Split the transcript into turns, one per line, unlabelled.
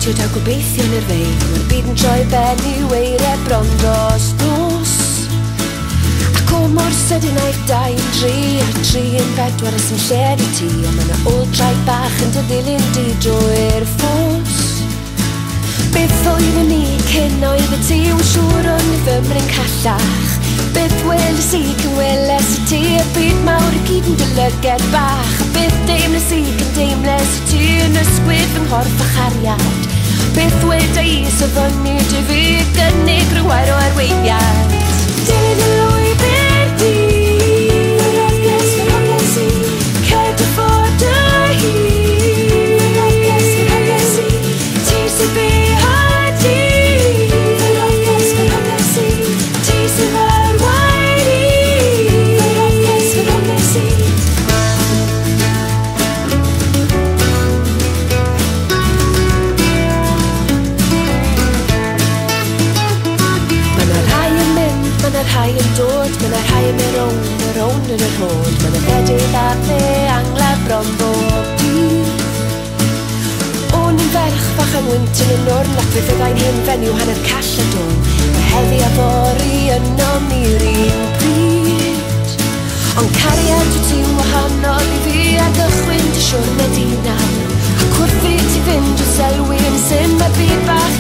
cydio daw gobeithion i'r fei. Mae'r byd yn troi ben i waered bron dros. Ac o mor sydyn aiff dau yn tri, a tri yn bedwar a sy'n lled i ti. A mae yna ôl traed bach yn dy ddilyn di drwy'r ffos. Beth oeddwn ni cyn oedd y ti, wy'n siwr o'n i fymryn callach. Beth weles i cyn weles i ti, y byd mawr i gyd yn dylyged bach. A beth deimles i cyn deimles i ti, yn ysgwyd fy nghorff a chariad. Beth weda i sofynu dy fi, gynnig rhywair o arweiniad. Dilyn y lwybr di, ced y fod y hi. Ti sy'n fi hadi, ti sy'n fawr wairi. Mae'na rhai yn dod, mae'na rhai yn mynd rown yn yr hod. Mae'na bedydd a fe angla bron bob dydd. O'n i'n ferch fach am wyntyn yn orn, ac fe fyddai'n hyn fenyw hanner call a dôn. Mae heddi a fori yno ni'r un bryd. Ond cariad yw ti'n wahanol i fi, a gychwyn dy siwrne di nawr. Ac wrth i ti fynd o selwyn sy'n, mae byd bach